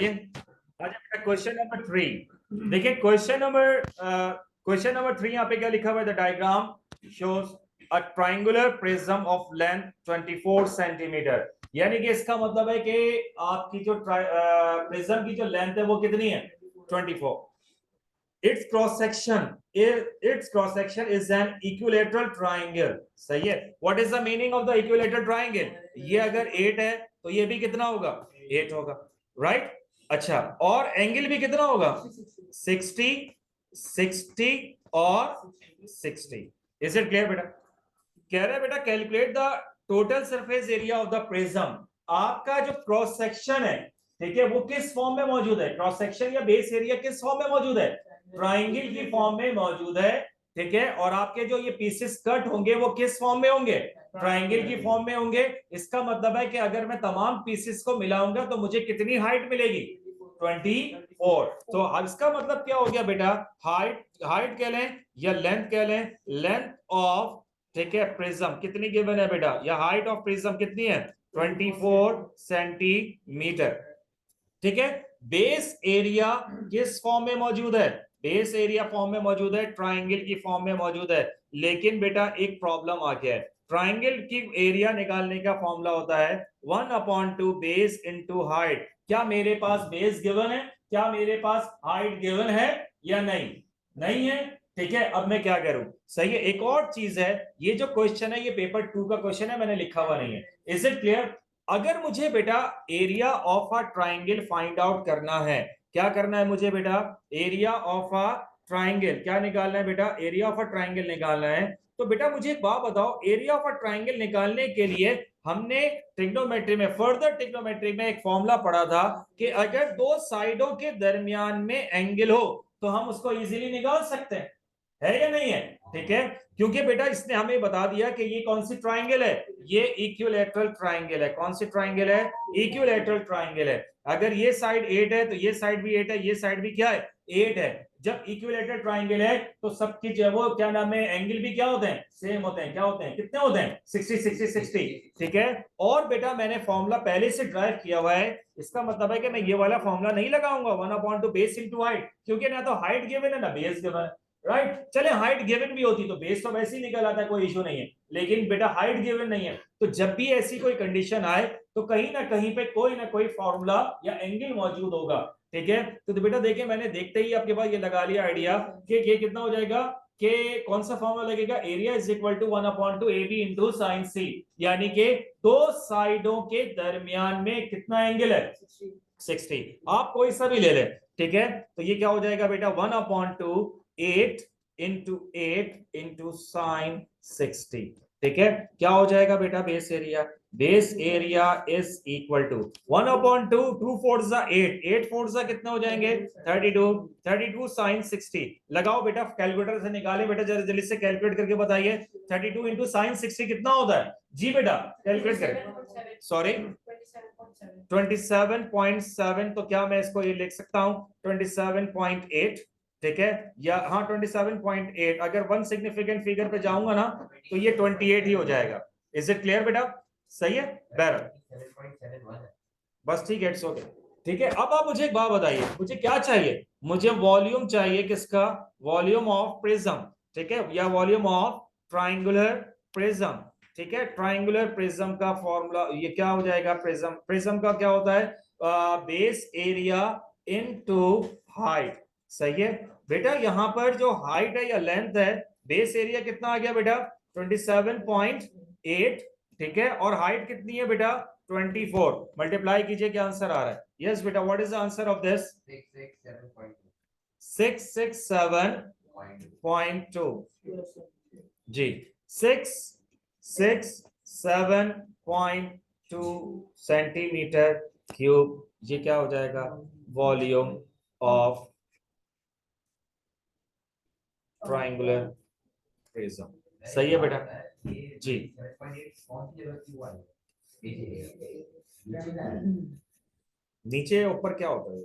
Question number 3 देखिए। Question number 3 यहाँ पे क्या लिखा हुआ है? The diagram shows a triangular prism of length 24 centimetre. यानी कि इसका मतलब है कि आपकी जो प्रिज्म की जो लेंथ है वो कितनी है? 24। its cross section is an equilateral triangle। सही है। what is the meaning of the equilateral triangle? ये अगर 8 है तो ये भी कितना होगा? 8 होगा, राइट? अच्छा, और एंगल भी कितना होगा? 60, 60 और 60। इज इट क्लियर बेटा? कह रहा है बेटा calculate the total surface area of the prism. आपका जो क्रॉस सेक्शन है, ठीक है, वो किस फॉर्म में मौजूद है? क्रॉस सेक्शन या बेस एरिया किस फॉर्म में मौजूद है? ट्राइंगल की फॉर्म में मौजूद है, ठीक है। और आपके जो ये पीसेस कट होंगे वो किस फॉर्म में होंगे? ट्राइंगल की फॉर्म में होंगे। इसका मतलब है कि अगर मैं तमाम पीसेस को मिलाऊंगा तो मुझे कितनी हाइट मिलेगी? 24। तो अब इसका मतलब क्या हो गया बेटा? हाइट कह लें या लेंथ कह लें, लेंथ ऑफ, ठीक है, प्रिज्म कितनी गिवन है बेटा? या हाइट ऑफ प्रिज्म कितनी है? 24 सेंटीमीटर, ठीक है। बेस एरिया किस फॉर्म में मौजूद है? बेस एरिया फॉर्म में मौजूद है, ट्राइंगल की फॉर्म में मौजूद है। लेकिन बेटा एक प्रॉब्लम आ गया है। ट्राइंगल की एरिया निकालने का फॉर्मूला होता है 1/2 बेस इंटू हाइट। क्या मेरे पास बेस गिवन है? क्या मेरे पास हाइट गिवन है या नहीं? नहीं है, ठीक है। अब मैं क्या करूं? सही है। एक और चीज है, ये जो क्वेश्चन है ये पेपर 2 का क्वेश्चन है, मैंने लिखा हुआ नहीं है। Is it clear? अगर मुझे बेटा area of a triangle find out करना है, क्या करना है मुझे बेटा? एरिया ऑफ अ ट्राइंगल क्या निकालना है बेटा? एरिया ऑफ अ ट्राइंगल निकालना है। तो बेटा मुझे एक बात बताओ, एरिया ऑफ अ ट्राइंगल निकालने के लिए हमने ट्रिग्नोमेट्री में, फर्दर ट्रिग्नोमेट्री में एक फॉर्मूला पढ़ा था कि अगर दो साइडों के दरमियान में एंगल हो तो हम उसको इजीली निकाल सकते हैं, है या नहीं है? ठीक है, क्योंकि बेटा इसने हमें बता दिया कि ये कौन सी ट्राइंगल है? ये इक्विलैटरल ट्राइंगल है। कौन सी ट्राइंगल है? इक्विलैटरल ट्राइंगल है। अगर ये साइड 8 है तो ये साइड भी 8 है, ये साइड भी क्या है? 8 है। जब इक्विलैटरल ट्राइंगल है तो सबकी जो वो क्या नाम है, एंगल भी क्या होते हैं? सेम होते हैं। क्या होते हैं? कितने होते हैं? 60 60 60, ठीक है। और बेटा मैंने फॉर्मूला पहले से ड्राइव किया हुआ है। इसका मतलब है कि मैं ये वाला फॉर्मूला नहीं लगाऊंगा 1/2 बेस इंटू हाइट, क्योंकि ना तो हाइट गिवन है ना बेस गिवन है, राइट। चले हाइट गिवन भी होती तो बेस तो वैसे ही निकल आता है, कोई इशू नहीं है। लेकिन बेटा हाइट गिवन नहीं है, तो जब भी ऐसी कोई कंडीशन आए तो कहीं ना कहीं पे कोई ना कोई फॉर्मूला या एंगल मौजूद होगा, ठीक है। तो बेटा देखिए मैंने देखते ही आपके पास ये लगा लिया आइडिया कि ये कितना हो जाएगा, कि कौन सा फॉर्मूला लगेगा? Area is equal to 1/2 AB into sine C. यानी कि दो साइडों के दरमियान में कितना एंगल है? 60। आप कोई सा भी ले लें, ठीक है। तो ये क्या हो जाएगा बेटा? 1/2 8 इंटू साइन 60, ठीक है। क्या हो जाएगा बेटा? Base area. Base area is equal to 1/2, 2 4 8, 8 4 कितने हो जाएंगे? 32, 32 साइन 60। लगाओ बेटा, कैलकुलेटर से निकाले बेटा, जरा जल्दी से कैलकुलेट करके बताइए। 32 इंटू साइन 60 कितना होता है? जी बेटा कैलकुलेट करें। सॉरी 27.7। तो क्या मैं इसको ये लिख सकता हूं 27.8, ठीक है। या हाँ 27.8। अगर वन सिग्निफिकेंट फिगर पे जाऊंगा ना तो ये 28 ही हो जाएगा। इज इट क्लियर बेटा? सही है बहरहाल, बस ठीक है, इट्स ओके, ठीक है। अब आप मुझे एक बात बताइए, मुझे क्या चाहिए? मुझे वॉल्यूम चाहिए। किसका? वॉल्यूम ऑफ प्रिज्म, ठीक है, या वॉल्यूम ऑफ ट्राइंगुलर प्रिज्म, ठीक है। ट्राइंगुलर प्रिज्म का फॉर्मूला ये क्या हो जाएगा? प्रिज्म, प्रिज्म का क्या होता है? Base area into height. सही है बेटा। यहां पर जो हाइट है या लेंथ है, बेस एरिया कितना आ गया बेटा? 27.8, ठीक है। और हाइट कितनी है बेटा? 24। मल्टीप्लाई कीजिए, क्या आंसर आ रहा है? यस बेटा, what is the answer of this? 667.2 जी, 667.2 सेंटीमीटर क्यूब। ये क्या हो जाएगा? Volume of triangular prism. सही है बेटा जी। नीचे ऊपर क्या होता है?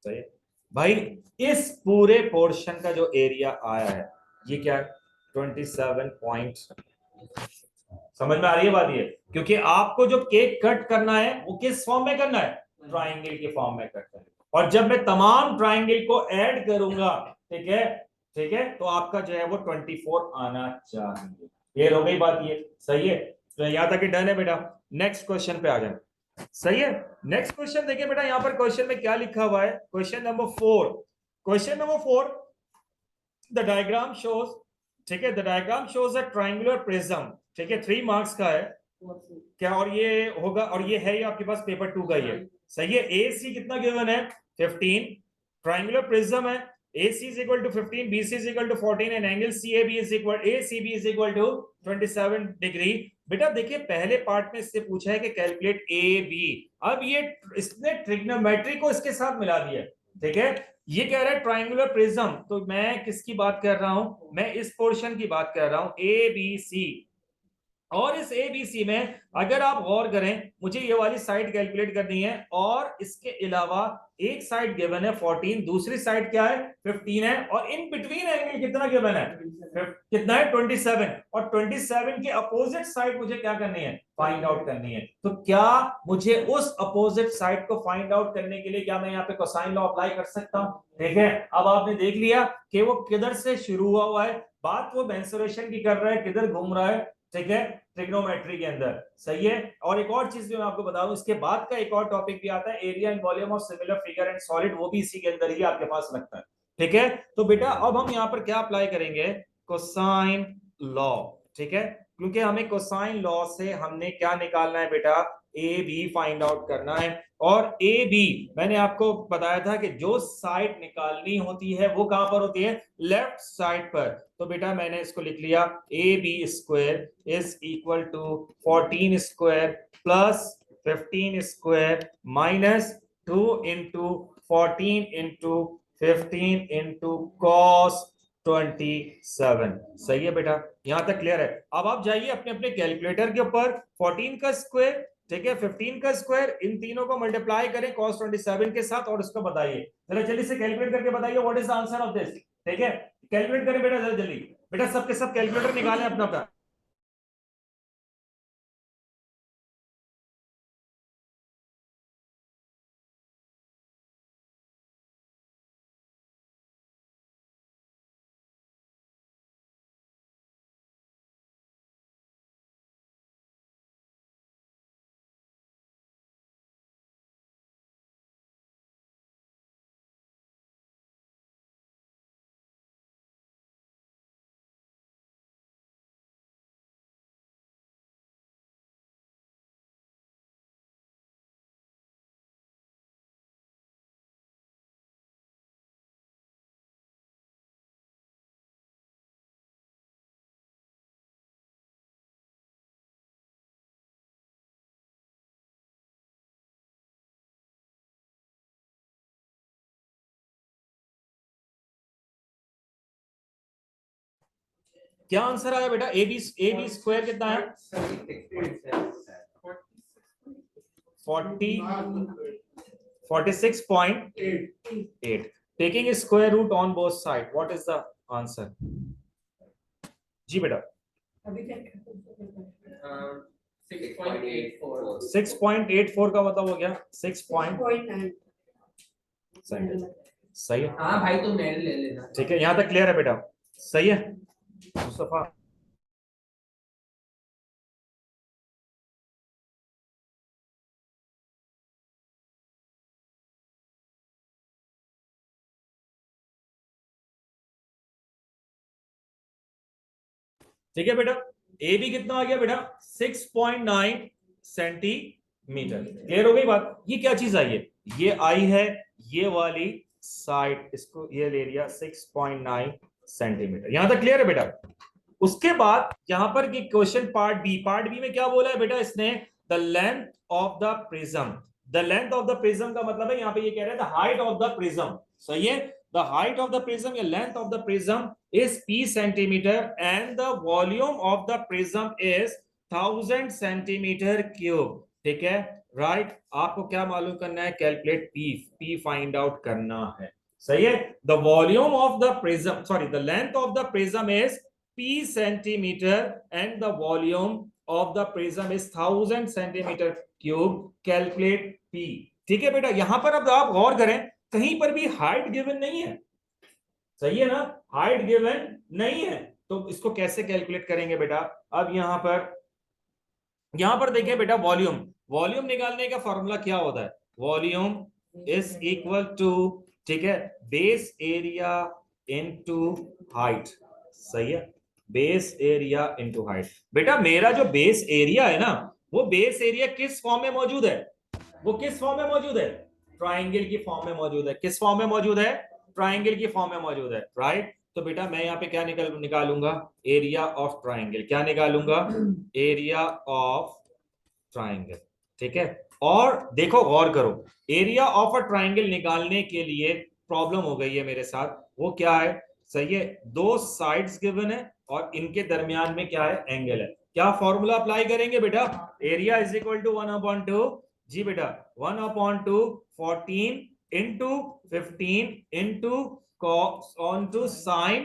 सही है भाई। इस पूरे पोर्शन का जो एरिया आया है ये क्या? 27.6 समझ में आ रही है बात ये? क्योंकि आपको जो केक कट करना है वो किस फॉर्म में करना है, ट्राइंगल के फॉर्म में कट करना है। और जब मैं तमाम ट्राइंगल को ऐड करूंगा, ठीक है, ठीक है, तो आपका जो है वो 24 आना चाहिए। क्लियर हो गई बात ये? सही है, तो यहां तक डन है बेटा। नेक्स्ट क्वेश्चन पे आ जाए। सही है, नेक्स्ट क्वेश्चन देखिए बेटा, यहां पर क्वेश्चन में क्या लिखा हुआ है, question number 4। Question number 4, the diagram shows, ठीक है, the diagram shows a triangular prism, ठीक है, 3 मार्क्स का है क्या, और ये होगा, और ये है ये आपके पास पेपर 2 का ही है। सही है, ए सी कितना गिवन है, 15, ट्रायंगुलर प्रिज्म है, AC is equal to 15, BC is equal to 14 and angle CAB is equal ACB is equal to 27 degree. बेटा देखिए पहले पार्ट में इससे पूछा है कि कैलकुलेट AB, अब ये इसने ट्रिग्नोमेट्री को इसके साथ मिला दिया, ठीक है, ये कह रहा है ट्रायंगुलर प्रिज्म, तो मैं किसकी बात कर रहा हूं, मैं इस पोर्शन की बात कर रहा हूं, ABC। और इस ABC में अगर आप गौर करें, मुझे ये वाली साइड कैलकुलेट करनी है, और इसके अलावा एक साइड गिवन है 14, दूसरी साइड क्या है 15 है, और इन बिटवीन एंगल कितना गिवन है, कितना है 27, और 27 के अपोजिट साइड मुझे क्या करनी है, फाइंड आउट करनी है। तो क्या मुझे उस अपोजिट साइड को फाइंड आउट करने के लिए क्या मैं यहाँ पे कोसाइन लॉ अप्लाई कर सकता हूँ? ठीक है, अब आपने देख लिया कि वो किधर से शुरू हुआ है, बात वो मेंसुरेशन की कर रहा है, किधर घूम रहा है, ठीक है, ट्रिग्नोमेट्री के अंदर। सही है, और एक और चीज भी मैं आपको बता दूं, इसके बाद का एक और टॉपिक भी आता है, area and volume of similar figure and solid, वो भी इसी के अंदर ही आपके पास लगता है। ठीक है, तो बेटा अब हम यहाँ पर क्या अप्लाई करेंगे, कोसाइन लॉ, ठीक है, क्योंकि हमें कोसाइन लॉ से हमने क्या निकालना है बेटा, ए बी फाइंड आउट करना है। और ए बी मैंने आपको बताया था कि जो साइड निकालनी होती है वो कहां पर होती है, लेफ्ट साइड पर। तो बेटा मैंने इसको लिख लिया, A B square is equal to 14 square plus 15 square minus 2 into 14 into 15 into cos 27। सही है बेटा, यहां तक क्लियर है? अब आप जाइए अपने अपने कैलकुलेटर के ऊपर, 14 का स्क्वायर, ठीक है, 15 का स्क्वायर, इन तीनों को मल्टीप्लाई करें cos 27 के साथ, और उसको बताइए, जरा जल्दी से कैलकुलेट करके बताइए what is the answer of this. ठीक है, कैलकुलेट करें बेटा जरा जल्दी, बेटा सबके सब कैलकुलेटर निकालें अपना अपना। क्या आंसर आया बेटा, ए बी स्क्वायर कितना है, 46.8, taking square root on both side, what is the answer? जी बेटा 6.84 का मतलब हो गया 6.9। सही है, हाँ भाई तुम ले लेना, ठीक है, यहां तक क्लियर है बेटा? सही है मुस्तफा? ठीक है बेटा, ए बी कितना आ गया बेटा, 6.9 सेंटीमीटर। क्लियर हो गई बात? ये क्या चीज आई है, ये आई है ये वाली साइड, इसको ये ले लिया 6.9 सेंटीमीटर। यहां तक क्लियर है बेटा? उसके बाद यहां पर क्वेश्चन पार्ट बी में क्या बोला है बेटा इसने, the length of the prism. The length of the prism का मतलब है, यहां पे ये कह रहे हैं the height of the prism. सही है, the height of the prism या length of the prism is p centimeter and the volume of the prism is 1000 centimeter cube। ठीक है, राइट, आपको क्या मालूम करना है, कैलकुलेट p फाइंड आउट करना है। सही है, the volume of the prism, sorry the length of the prism is p centimeter and the volume of the prism is 1000 centimetre cube, calculate P. ठीक है बेटा, यहां पर अब आप गौर करें, कहीं पर भी हाइट गिवन नहीं है, सही है ना, हाइट गिवन नहीं है, तो इसको कैसे कैलकुलेट करेंगे बेटा? अब यहां पर देखिए बेटा, वॉल्यूम, वॉल्यूम निकालने का फॉर्मूला क्या होता है? वॉल्यूम इज इक्वल टू, ठीक है, बेस एरिया इनटू हाइट, सही है, बेस एरिया इनटू हाइट। बेटा मेरा जो बेस एरिया है ना, वो बेस एरिया किस फॉर्म में मौजूद है? वो किस फॉर्म में मौजूद है? ट्राइंगल की फॉर्म में मौजूद है। किस फॉर्म में मौजूद है? ट्राइंगल की फॉर्म में मौजूद है, राइट। तो बेटा मैं यहाँ पे क्या निकालूंगा? Area of triangle. क्या निकालूंगा? एरिया ऑफ ट्राइंगल, ठीक है। और देखो गौर करो, एरिया ऑफ अ ट्राइंगल निकालने के लिए प्रॉब्लम हो गई है मेरे साथ। वो क्या है? सही है, दो साइड्स गिवन है और इनके दरमियान में क्या है? एंगल है। क्या फॉर्मूला अप्लाई करेंगे बेटा? एरिया इज इक्वल टू 1/2, जी बेटा, 1/2 14 into 15 into cos on sine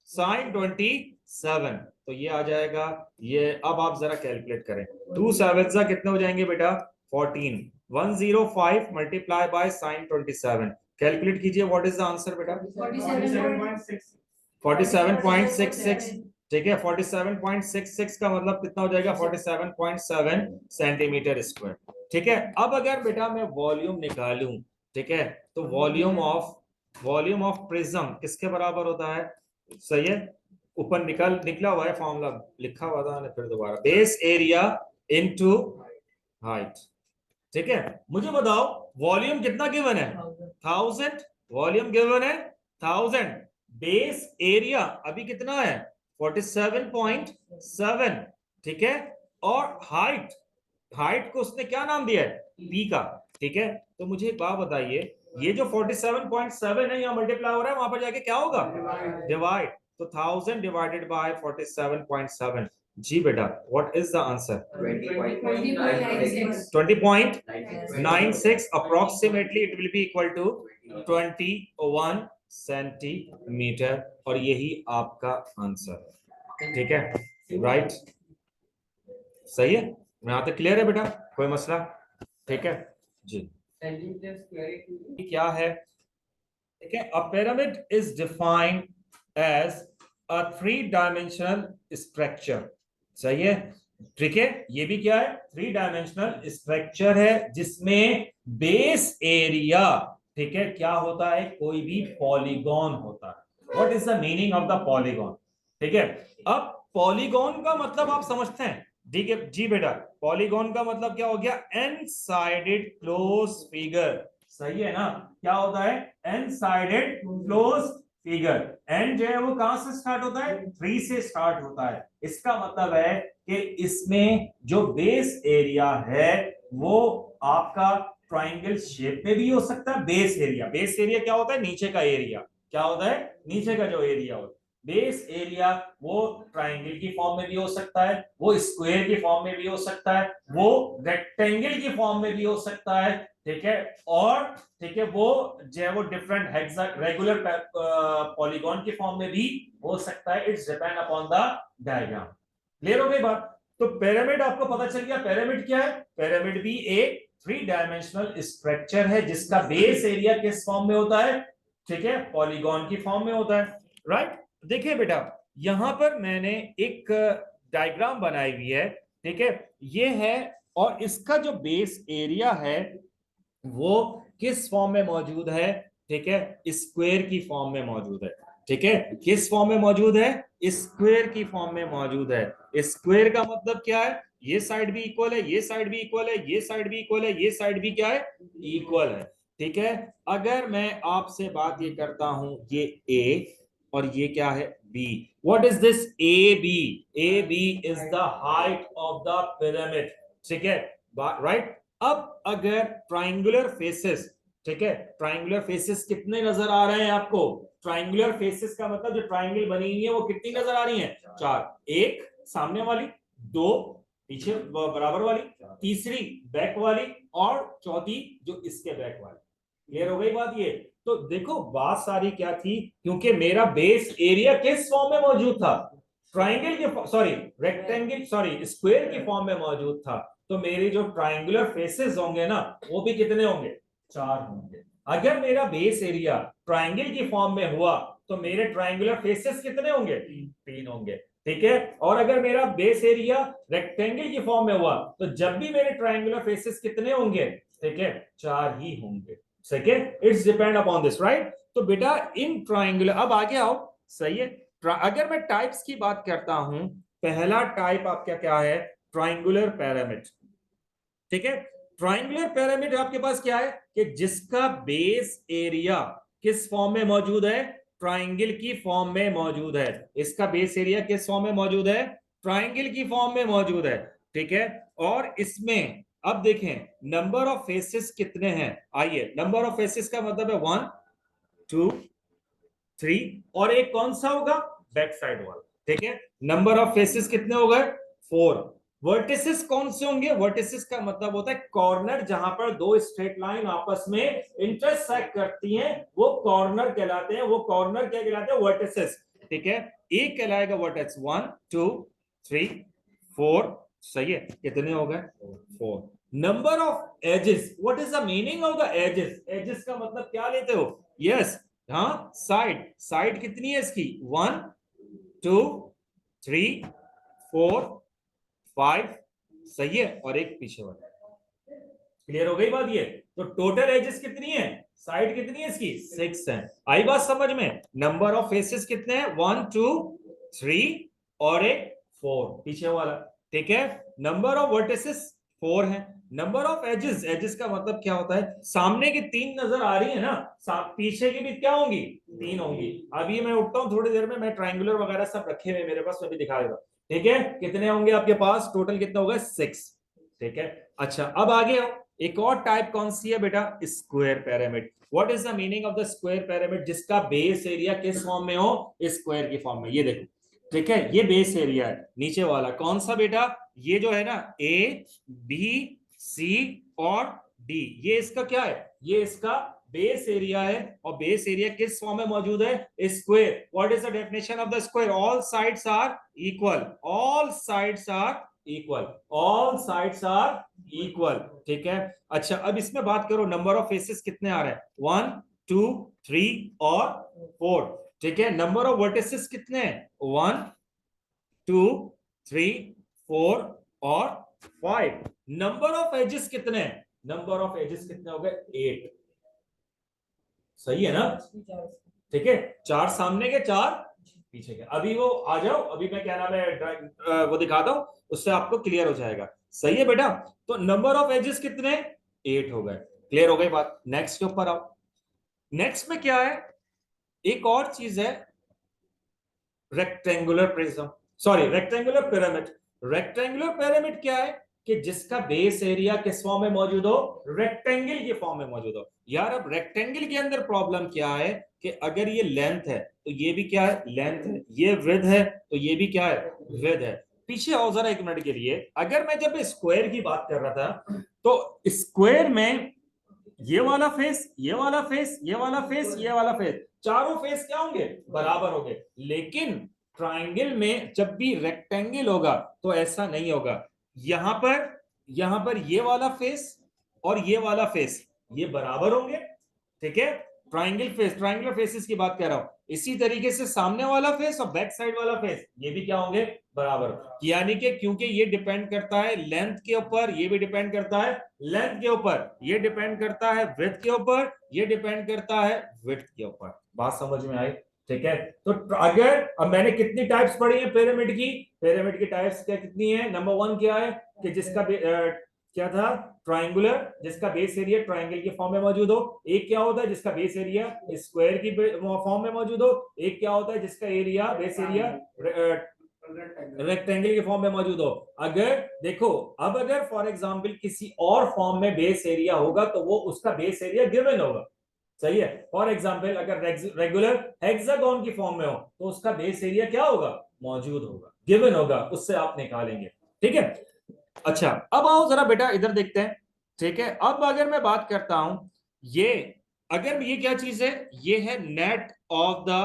27, तो ये आ जाएगा ये। अब आप जरा कैलकुलेट करें, 2 7 कितने हो जाएंगे बेटा? 14, 105 मल्टीप्लाई बाय साइन 27, कैलकुलेट कीजिए, व्हाट इज द आंसर बेटा? 47.66, ठीक है, 47.66 का मतलब कितना हो जाएगा? 47.7 सेंटीमीटर स्क्वायर, ठीक है। अब अगर बेटा मैं वॉल्यूम निकालूं, ठीक है, तो वॉल्यूम ऑफ प्रिज्म किसके बराबर होता है? सही है, ऊपर निकला हुआ है फॉर्मूला, लिखा हुआ था, फिर दोबारा, बेस एरिया इनटू हाइट, ठीक है। मुझे बताओ वॉल्यूम कितना गिवन है? 1000, वॉल्यूम गिवन है 1000, बेस एरिया अभी कितना है? 47.7, ठीक है। और हाइट को उसने क्या नाम दिया है? पी का, ठीक है। तो मुझे एक बात बताइए, ये जो 47.7 है यहाँ मल्टीप्लाई हो रहा है, वहां पर जाके क्या होगा? डिवाइड, तो 1000 डिवाइडेड बाय 47.7, जी बेटा, what is the answer? 20.96, approximately it will be equal to 21 centimetre, और यही आपका आंसर है, ठीक है, राइट, सही है। यहाँ तक क्लियर है बेटा? कोई मसला? ठीक है जी। क्या है? ठीक है, a pyramid is defined as a 3 dimensional structure, सही है, ठीक है। ये भी क्या है? 3 डायमेंशनल स्ट्रक्चर है जिसमें बेस एरिया, ठीक है, क्या होता है? कोई भी पॉलीगॉन होता है। What is the meaning of the polygon? ठीक है, अब पॉलीगॉन का मतलब आप समझते हैं, ठीक है जी बेटा। पॉलीगॉन का मतलब क्या हो गया? एन साइडेड क्लोज फिगर, सही है ना। क्या होता है? N sided close figure. N जो है वो कहां से स्टार्ट होता है? 3 से स्टार्ट होता है। इसका मतलब है कि इसमें जो बेस एरिया है वो आपका ट्राइंगल शेप में भी हो सकता है। बेस एरिया क्या होता है? नीचे का एरिया। क्या होता है? नीचे का जो एरिया होता है बेस एरिया, वो ट्राइंगल की फॉर्म में भी हो सकता है, वो स्क्वायर की फॉर्म में भी हो सकता है, वो रेक्टेंगल की फॉर्म में भी हो सकता है, ठीक है। और ठीक है, वो जो है वो डिफरेंट रेगुलर पॉलीगॉन की फॉर्म में भी हो सकता है। It's depend upon the diagram. Clear हो गई बात? तो पिरामिड आपको पता चल गया, पिरामिड क्या है? पिरामिड भी एक 3 डायमेंशनल स्ट्रक्चर है जिसका बेस एरिया किस फॉर्म में होता है? ठीक है, पॉलीगॉन की फॉर्म में होता है, राइट। देखिए बेटा, यहां पर मैंने एक डायग्राम बनाई हुई है, ठीक है, ये है, और इसका जो बेस एरिया है वो किस फॉर्म में मौजूद है? ठीक है, स्क्वायर की फॉर्म में मौजूद है, ठीक है। किस फॉर्म में मौजूद है? स्क्वायर की फॉर्म में मौजूद है। स्क्वायर का मतलब क्या है? ये साइड भी इक्वल है, ये साइड भी इक्वल है, ये साइड भी इक्वल है, ये साइड भी क्या है? इक्वल है, ठीक है। अगर मैं आपसे बात ये करता हूं, ये ए और ये क्या है? B. What is this A B? A B is the height of the pyramid, ठीक है, राइट। अब अगर ट्राइंगुलर फेसेस, ठीक है, ट्राइंगुलर फेसेस कितने नजर आ रहे हैं आपको? ट्राइंगुलर फेसेस का मतलब जो ट्राइंगल बनी हुई है वो कितनी नजर आ रही है? 4, एक सामने वाली, 2 पीछे बराबर वाली, तीसरी बैक वाली, और चौथी जो इसके बैक वाली। क्लियर हो गई बात? ये तो देखो बात सारी क्या थी, क्योंकि मेरा बेस एरिया किस फॉर्म में मौजूद था? ट्राइंगल के सॉरी रेक्टेंगल सॉरी स्क्वायर की फॉर्म में मौजूद था, तो मेरे जो ट्राइंगुलर फेसेस होंगे ना वो भी कितने होंगे, 4 होंगे। अगर मेरा बेस एरिया ट्राइंगल की फॉर्म में हुआ तो मेरे ट्राइंगुलर फेसेस कितने होंगे, 3 होंगे। ठीक है, और अगर मेरा बेस एरिया रेक्टेंगल की फॉर्म में हुआ तो जब भी मेरे ट्राइंगुलर फेसेस कितने होंगे, ठीक है, 4 ही होंगे। सही है, it's depend upon this, right. तो बेटा इन ट्राइंगुलर, अब आगे आओ, सही है। अगर मैं टाइप्स की बात करता हूं, पहला टाइप आपका क्या है, ट्राइंगुलर पिरामिड। ठीक है, ट्राइंगुलर पिरामिड आपके पास क्या है कि जिसका बेस एरिया किस फॉर्म में मौजूद है, ट्राइंगल की फॉर्म में मौजूद है। इसका बेस एरिया किस फॉर्म में मौजूद है, ट्राइंगल की फॉर्म में मौजूद है। ठीक है, और इसमें अब देखें नंबर ऑफ फेसेस कितने हैं। आइए, नंबर ऑफ फेसेस का मतलब है 1 2 3, और एक कौन सा होगा, बैक साइड वाला। ठीक है, नंबर ऑफ फेसेस कितने हो गए, 4। वर्टिसेस कौन से होंगे, वर्टिसेस का मतलब होता है कॉर्नर, जहां पर दो स्ट्रेट लाइन आपस में इंटरसेक्ट करती हैं, वो कॉर्नर कहलाते हैं। वो कॉर्नर क्या कहलाते हैं, वर्टिसेस। ठीक है, एक कहलाएगा वर्टेक्स 1 2 3 4। सही है, कितने हो गए, 4। Number of edges, what is the meaning of the edges, edges का मतलब क्या लेते हो, यस, हाँ, साइड। साइड कितनी है इसकी, 1 2 3 4 5। सही है, और एक पीछे वाला। क्लियर हो गई बात ये। तो टोटल एजेस कितनी है, साइड कितनी है इसकी, 6 है। आई बात समझ में। नंबर ऑफ फेसेस कितने हैं, 1 2 3 और एक 4 पीछे वाला। ठीक है, नंबर ऑफ वर्टिसेस 4 है। नंबर ऑफ एजेस, एजेस का मतलब क्या होता है, सामने की 3 नजर आ रही है ना, पीछे की भी क्या होंगी, 3 होंगी। अभी मैं उठता हूं थोड़ी देर में, मैं ट्राइंगुलर वगैरह सब रखे हुए मेरे पास, मैं भी दिखा देता हूं। ठीक है, कितने होंगे आपके पास, टोटल कितना होगा, 6। ठीक है, अच्छा अब आगे आओ, एक और टाइप कौन सी है बेटा, square pyramid. What is the meaning of the square pyramid, जिसका बेस एरिया किस फॉर्म में हो, स्क्वायर की फॉर्म में। ये देखो, ठीक है, ये बेस एरिया है, नीचे वाला कौन सा बेटा, ये जो है ना, ए बी सी और डी, ये इसका क्या है, ये इसका बेस एरिया है। और बेस एरिया किस फॉर्म में मौजूद है, square. What is the definition of the square, all sides are equal, all sides are equal, all sides are equal. ठीक है, अच्छा अब इसमें बात करो, नंबर ऑफ फेसेस कितने आ रहे हैं, 1 2 3 और 4। ठीक है, नंबर ऑफ वर्टिसेस कितने हैं, 1 2 3 4 और 5। नंबर ऑफ एजेस कितने हैं, नंबर ऑफ एजेस कितने हो गए, 8। सही है ना, ठीक है, 4 सामने के 4 पीछे के। अभी वो आ जाओ, अभी मैं क्या नाम है वो दिखाता हूं, उससे आपको क्लियर हो जाएगा। सही है बेटा, तो नंबर ऑफ एजेस कितने, 8 हो गए। क्लियर हो गई बात, नेक्स्ट के ऊपर आओ। नेक्स्ट में क्या है, एक और चीज है, rectangular prism, sorry rectangular pyramid. Rectangular pyramid क्या है कि जिसका बेस एरिया किस फॉर्म में मौजूद हो, रेक्टेंगल की फॉर्म में मौजूद हो। यार अब रेक्टेंगल के अंदर प्रॉब्लम क्या है कि अगर ये लेंथ है तो ये भी क्या है, लेंथ है, ये विड्थ है तो ये भी क्या है, विड्थ है। पीछे आओ जरा 1 मिनट के लिए, अगर मैं जब स्क्वायर की बात कर रहा था तो स्क्वायर में ये वाला फेस, ये वाला फेस, ये वाला फेस, ये वाला फेस, चारों फेस क्या होंगे, बराबर होंगे। लेकिन ट्राइंगल में जब भी रेक्टेंगल होगा तो ऐसा नहीं होगा। यहां पर ये वाला फेस और ये वाला फेस ये बराबर होंगे। ठीक है, ट्राइंगल फेस, ट्राइंगुलर फेसेस की बात कर रहा हूं। इसी तरीके से सामने वाला फेस और बैक साइड वाला फेस ये भी क्या होंगे, बराबर। यानी कि क्योंकि ये डिपेंड करता है लेंथ के ऊपर, ये भी डिपेंड करता है लेंथ के ऊपर, ये डिपेंड करता है ब्रेथ के ऊपर, ये डिपेंड करता है विड्थ के ऊपर। बात समझ में आई। ठीक है, तो अगर अब मैंने कितनी टाइप्स पढ़ी है पिरामिड की, पिरामिड की टाइप्स क्या कितनी है, नंबर 1 क्या है कि जिसका क्या था, ट्राइंगुलर, जिसका बेस एरिया ट्राइंगल की फॉर्म में मौजूद हो। एक क्या होता है जिसका बेस एरिया स्क्वायर की फॉर्म में मौजूद हो। एक क्या होता है जिसका एरिया बेस एरिया रेक्टेंगल की फॉर्म में मौजूद हो। अगर देखो, अब अगर फॉर एग्जांपल किसी और फॉर्म में बेस एरिया होगा तो वो उसका बेस एरिया गिवन होगा। सही है, फॉर एग्जांपल अगर रेगुलर हेक्सागोन की फॉर्म में हो तो उसका बेस एरिया क्या होगा, मौजूद होगा, गिवन होगा, उससे आप निकालेंगे। ठीक है, अच्छा अब आओ जरा बेटा इधर देखते हैं। ठीक है, अब अगर मैं बात करता हूं, ये अगर ये क्या चीज है, ये है net of the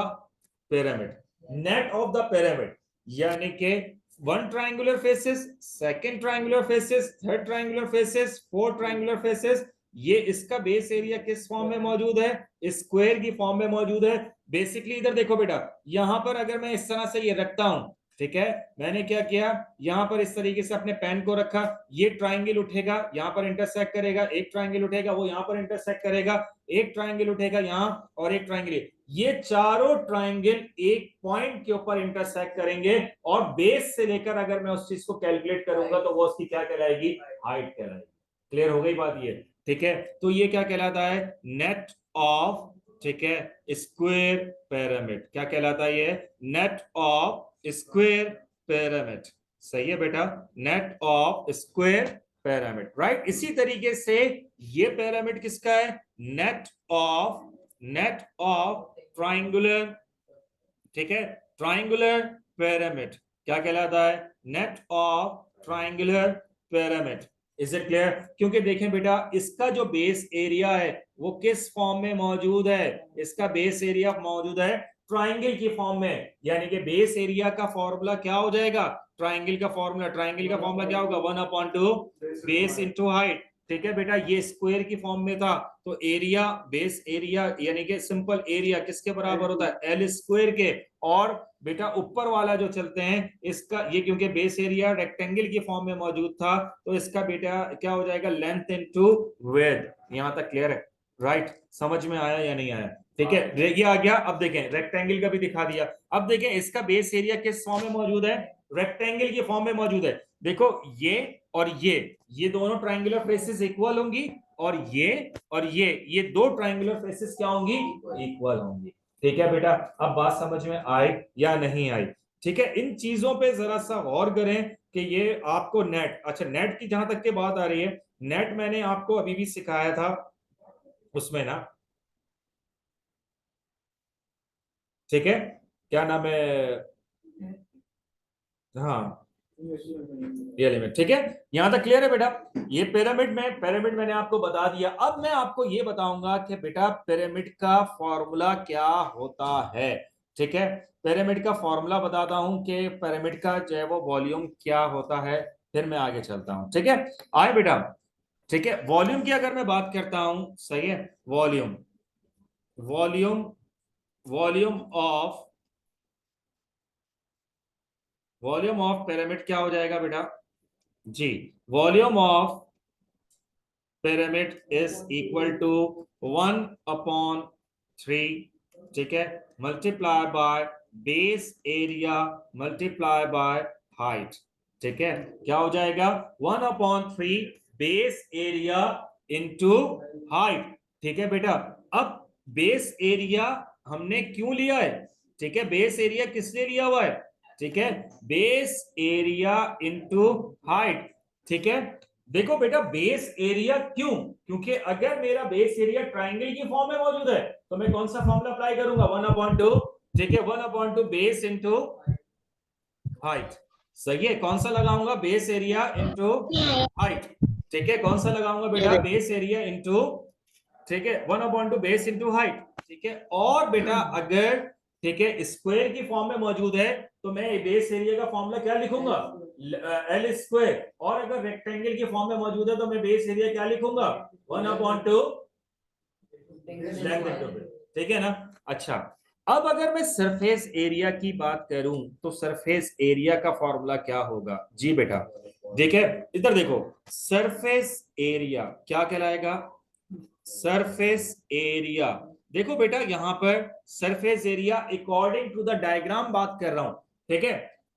pyramid, net of the pyramid. यानी कि one triangular faces, second triangular faces, third triangular faces, fourth triangular faces, ये इसका बेस एरिया किस फॉर्म में मौजूद है? स्क्वायर की फॉर्म में मौजूद है। बेसिकली इधर देखो बेटा, यहां पर अगर मैं इस तरह से ये रखता हूं, ठीक है, मैंने क्या किया, यहां पर इस तरीके से अपने पेन को रखा, ये ट्राइंगल उठेगा, यहां पर इंटरसेक्ट करेगा, एक ट्राइंगल उठेगा, वो यहां पर इंटरसेक्ट करेगा, एक ट्राइंगल उठेगा यहां, और एक ट्राइंगल, ये चारों ट्राइंगल एक पॉइंट के ऊपर इंटरसेक्ट करेंगे, और बेस से लेकर अगर मैं उस चीज को कैलकुलेट करूंगा तो वो उसकी क्या कहलाएगी? हाइट कहलाएगी। क्लियर हो गई बात ये? ठीक है, तो ये क्या कहलाता है? नेट ऑफ, ठीक है, स्क्वायर पिरामिड। क्या कहलाता है ये? Net of square pyramid. सही है बेटा, net of square pyramid, right. इसी तरीके से ये पिरामिड किसका है? नेट ऑफ ट्राइंगुलर, ठीक है, ट्राइंगुलर पिरामिड। क्या कहलाता है? Net of triangular pyramid. Is it clear? क्योंकि देखें बेटा, इसका जो बेस एरिया है वो किस फॉर्म में मौजूद है? इसका बेस एरिया मौजूद है ट्राइंगल की फॉर्म में, यानी कि बेस एरिया का फॉर्मूला क्या हो जाएगा? ट्राइंगल का फॉर्मूला, ट्राइंगल का फॉर्मूला क्या होगा? 1/2 बेस इंटू हाइट। ठीक है बेटा, ये स्क्वायर की फॉर्म में था, तो एरिया, बेस एरिया यानी कि सिंपल एरिया किसके बराबर होता है? एल स्क्वायर के। और बेटा ऊपर वाला जो चलते हैं इसका, ये क्योंकि बेस एरिया रेक्टेंगल की फॉर्म में मौजूद था, तो इसका बेटा क्या हो जाएगा? Length into width. यहां तक क्लियर है? राइट, समझ में आया या नहीं आया? ठीक है, ये आ गया। अब देखें, रेक्टेंगल का भी दिखा दिया। अब देखें इसका बेस एरिया किस फॉर्म में मौजूद है? रेक्टेंगल की फॉर्म में मौजूद है। देखो ये और ये दोनों ट्राइंगुलर फेसेस इक्वल होंगी, और ये दो ट्राइंगुलर फेसेस क्या होंगी? इक्वल होंगी। ठीक है बेटा, अब बात समझ में आई या नहीं आई? ठीक है, इन चीजों पे जरा सा गौर करें कि ये आपको नेट, अच्छा नेट की जहां तक की बात आ रही है, नेट मैंने आपको अभी भी सिखाया था उसमें ना, ठीक है, क्या नाम है, हाँ, ये लिमिट। ठीक है, यहां तक क्लियर है बेटा? ये पिरामिड मैंने आपको बता दिया। अब मैं आपको ये बताऊंगा कि बेटा पिरामिड का फॉर्मूला क्या होता है। ठीक है, पिरामिड का फॉर्मूला बताता हूं कि पिरामिड का जो है वो वॉल्यूम क्या होता है, फिर मैं आगे चलता हूं। ठीक है, आए बेटा। ठीक है, वॉल्यूम की अगर मैं बात करता हूं, सही है, volume, volume volume of volume of pyramid क्या हो जाएगा बेटा? जी, volume of pyramid is equal to 1/3, ठीक है, multiply by base area multiply by height. ठीक है, क्या हो जाएगा? 1/3 बेस एरिया इंटू हाइट। ठीक है बेटा, अब बेस एरिया हमने क्यों लिया है? ठीक है, बेस एरिया किसने लिया हुआ है? ठीक है, बेस एरिया इंटू हाइट। ठीक है, देखो बेटा, बेस एरिया क्यों? क्योंकि अगर मेरा बेस एरिया ट्राइंगल की फॉर्म में मौजूद है तो मैं कौन सा फॉर्मूला अप्लाई करूंगा? 1/2, ठीक है, 1/2 बेस इंटू हाइट। सही है, कौन सा लगाऊंगा? Base area into height. ठीक है, कौन सा लगाऊंगा बेटा? बेस एरिया इंटू, ठीक है, 1/2 बेस इंटू हाइट। ठीक है, और बेटा अगर, ठीक है, स्क्वायर की फॉर्म में मौजूद है तो मैं बेस एरिया का फॉर्मूला क्या लिखूंगा? L square. और अगर रेक्टेंगल की फॉर्म में मौजूद है तो मैं बेस एरिया क्या लिखूंगा? 1/2 लेंथ इंटू विड्थ। ठीक है ना? अच्छा, अब अगर मैं सरफेस एरिया की बात करूं तो सरफेस एरिया का फॉर्मूला क्या होगा? जी बेटा, देखिए इधर देखो, सरफेस एरिया क्या कहलाएगा? सरफेस एरिया, देखो बेटा यहां पर surface area according to the diagram बात कर रहा हूं। ठीक है,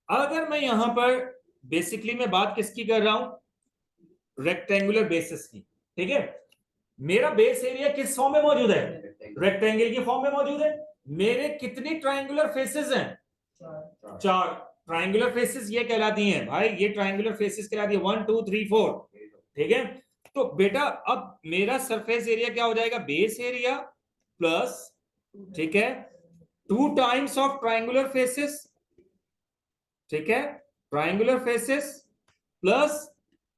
अगर मैं यहां पर बेसिकली मैं बात किसकी कर रहा हूं? रेक्टेंगुलर बेसिस की। ठीक है, मेरा बेस एरिया किस फॉर्म में मौजूद है? रेक्टेंगल की फॉर्म में मौजूद है। मेरे कितनी ट्राइंगुलर फेसेस हैं? चार ट्राइंगुलर फेसेस ये कहलाती हैं भाई, ये ट्राइंगुलर फेसेस कहलाती है 1 2 3 4। ठीक है, तो बेटा अब मेरा सरफेस एरिया क्या हो जाएगा? बेस एरिया प्लस, ठीक है, 2 टाइम्स ऑफ ट्राइंगुलर फेसेस, ठीक है, triangular faces plus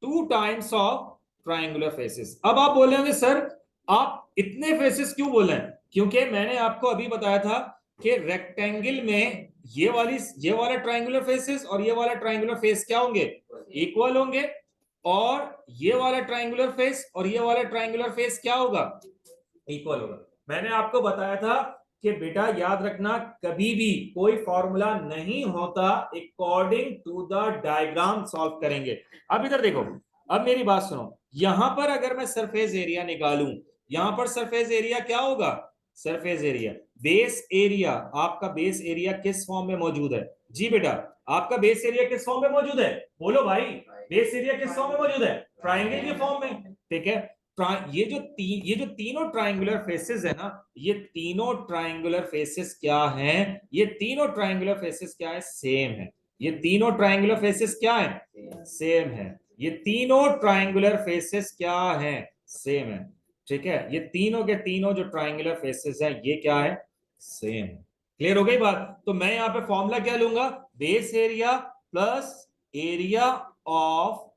2 times of triangular faces. अब आप बोले होंगे सर आप इतने फेसेस क्यों बोले हैं? क्योंकि मैंने आपको अभी बताया था कि रेक्टेंगल में ये वाला ट्राइंगुलर फेसेस और ये वाला ट्राइंगुलर फेस क्या होंगे, इक्वल होंगे, और ये वाला ट्राइंगुलर फेस और ये वाला ट्राइंगुलर फेस क्या होगा, इक्वल होगा। मैंने आपको बताया था कि बेटा याद रखना, कभी भी कोई फॉर्मूला नहीं होता according to the diagram solve करेंगे। अब इधर देखो, अब मेरी बात सुनो, यहां पर अगर मैं सरफेस एरिया निकालूं, यहां पर सरफेस एरिया क्या होगा, सरफेस एरिया, बेस एरिया, आपका बेस एरिया किस फॉर्म में मौजूद है, जी बेटा आपका बेस एरिया किस फॉर्म में मौजूद है, बोलो भाई, बेस एरिया किस फॉर्म में मौजूद है, ट्राइंगल के फॉर्म में, ठीक है। ये जो तीनों ट्राइंगुलर फेसेस है ना, ये तीनों ट्राइंगुलर फेसेस क्या हैं, ये तीनों ट्राइंगुलर फेसेस क्या है, सेम है। ये तीनों ट्राइंगुलर फेसेस क्या है, सेम है। ये तीनों ट्राइंगुलर फेसेस क्या है, सेम है, ठीक है। ये तीनों के तीनों जो ट्राइंगुलर फेसेस है ये क्या है, सेम है। क्लियर हो गई बात। तो मैं यहाँ पे फॉर्मूला क्या लूंगा, base area plus area of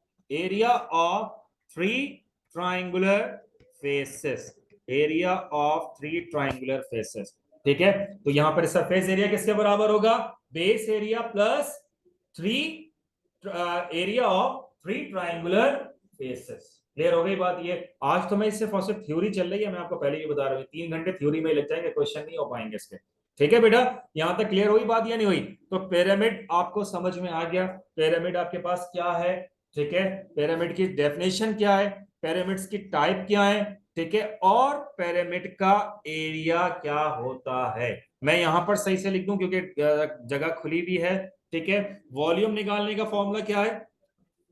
three triangular faces, area of three triangular faces, ठीक है। तो यहां पर सरफेस एरिया किसके बराबर होगा, base area plus three area of three triangular faces. Clear हो गई बात। ये आज तो मैं इससे सिर्फ थ्योरी चल रही है, मैं आपको पहले ही बता रहा हूँ 3 घंटे थ्योरी में लग जाएंगे, क्वेश्चन नहीं हो पाएंगे इसके, ठीक है बेटा। यहां तक क्लियर हुई बात या नहीं हुई। तो पिरामिड आपको समझ में आ गया, पिरामिड आपके पास क्या है, ठीक है, पिरामिड की डेफिनेशन क्या है, पिरामिड्स की टाइप क्या है, ठीक है, और पिरामिड का एरिया क्या होता है। मैं यहां पर सही से लिख दूं क्योंकि जगह खुली भी है, ठीक है। वॉल्यूम निकालने का फॉर्मूला क्या है,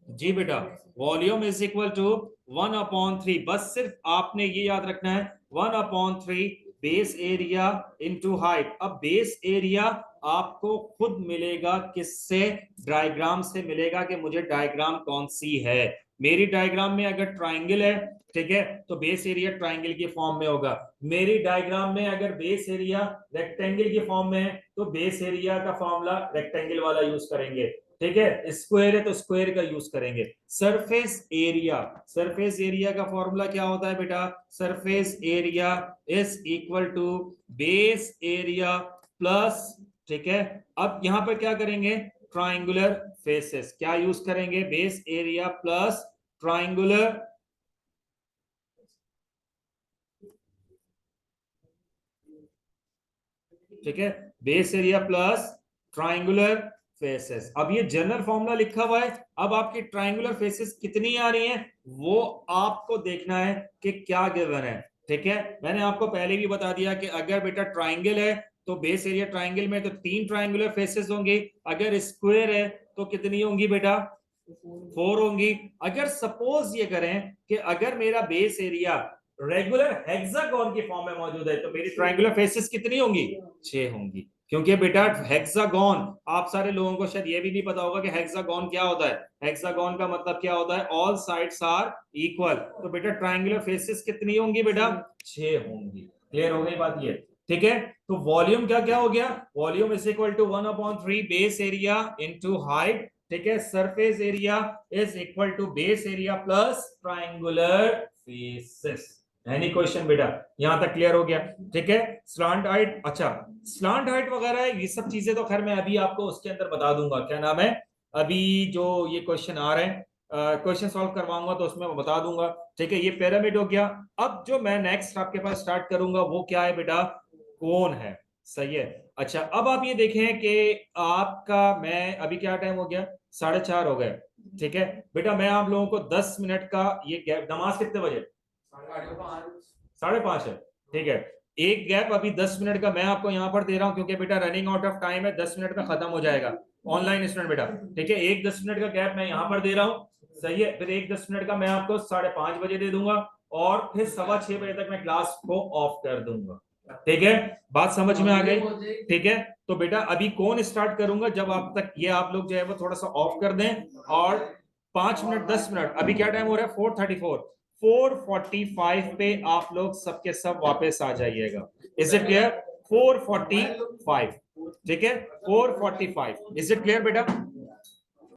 जी बेटा वॉल्यूम इज इक्वल टू 1/3, बस सिर्फ आपने ये याद रखना है 1/3 बेस एरिया इनटू हाइट। अब बेस एरिया आपको खुद मिलेगा किससे, डायग्राम से मिलेगा कि मुझे डायग्राम कौन सी है। मेरी डायग्राम में अगर ट्राइंगल है, ठीक है, तो बेस एरिया ट्राइंगल की फॉर्म में होगा। मेरी डायग्राम में अगर बेस एरिया रेक्टेंगल की फॉर्म में है तो बेस एरिया का फॉर्मूला रेक्टेंगल वाला यूज करेंगे, ठीक है। स्क्वायर है तो स्क्वायर का यूज करेंगे। सरफेस एरिया का फॉर्मूला क्या होता है बेटा, surface area is equal to base area plus, ठीक है। अब यहां पर क्या करेंगे, ट्राइंगुलर फेसेस क्या यूज करेंगे, बेस एरिया प्लस ट्राइंगुलर, ठीक है, base area plus triangular faces. अब ये जनरल फॉर्मूला लिखा हुआ है, अब आपकी ट्राइंगुलर फेसेस कितनी आ रही हैं वो आपको देखना है कि क्या गिवन है, ठीक है। मैंने आपको पहले भी बता दिया कि अगर बेटा ट्राइंगल है तो बेस एरिया ट्राइंगल में तो 3 ट्राइंगुलर फेसेस होंगे, अगर स्क्वायर है तो कितनी होंगी बेटा, 4 होंगी। अगर सपोज ये करें कि अगर मेरा बेस एरिया रेगुलर हेक्सागोन की फॉर्म में मौजूद है तो मेरी ट्राइंगुलर फेसेस कितनी होंगी, 6 होंगी। क्योंकि बेटा हेक्सागोन, आप सारे लोगों को शायद ये भी नहीं पता होगा कि हेक्सागोन क्या होता है। हेक्सागोन का मतलब क्या होता है, ऑल साइड्स आर इक्वल। तो बेटा ट्राइंगुलर फेसेस कितनी होंगी बेटा, 6 होंगी। क्लियर हो गई बात ये, ठीक है। तो वॉल्यूम क्या क्या हो गया, volume is equal to 1/3 base area into height, ठीक है। Surface area is equal to base area plus triangular faces. Any question बेटा, यहां तक क्लियर हो गया, ठीक है। स्लांट हाइट, अच्छा स्लांट हाइट वगैरह ये सब चीजें तो खैर मैं अभी आपको उसके अंदर बता दूंगा, क्या नाम है, अभी जो ये क्वेश्चन आ रहे हैं क्वेश्चन सॉल्व करवाऊंगा तो उसमें मैं बता दूंगा, ठीक है। ये पिरामिड हो गया। अब जो मैं नेक्स्ट आपके पास स्टार्ट करूंगा वो क्या है बेटा, कौन है, सही है। अच्छा अब आप ये देखें कि आपका, मैं अभी क्या टाइम हो गया, 4:30 हो गए, ठीक है बेटा। मैं आप लोगों को 10 मिनट का ये गैप, नमाज कितने बजे, 5:30 है, ठीक है। एक गैप अभी 10 मिनट का मैं आपको यहाँ पर दे रहा हूँ क्योंकि बेटा रनिंग आउट ऑफ टाइम है, 10 मिनट में खत्म हो जाएगा ऑनलाइन स्टूडेंट बेटा, ठीक है। एक 10 मिनट का गैप मैं यहाँ पर दे रहा हूँ, सही है। फिर एक 10 मिनट का मैं आपको 5:30 बजे दे दूंगा और फिर 6:15 बजे तक मैं क्लास को ऑफ कर दूंगा, ठीक है। बात समझ में आ गई, ठीक है। तो बेटा अभी कौन स्टार्ट करूंगा जब आप तक ये आप लोग जो है वो थोड़ा सा ऑफ कर दें, और 5 मिनट 10 मिनट, अभी क्या टाइम हो रहा है 4:34, 4:45 पे आप लोग सबके सब वापस आ जाइएगा। इज इट क्लियर, 4:45, ठीक है 4:45, इज इट क्लियर बेटा।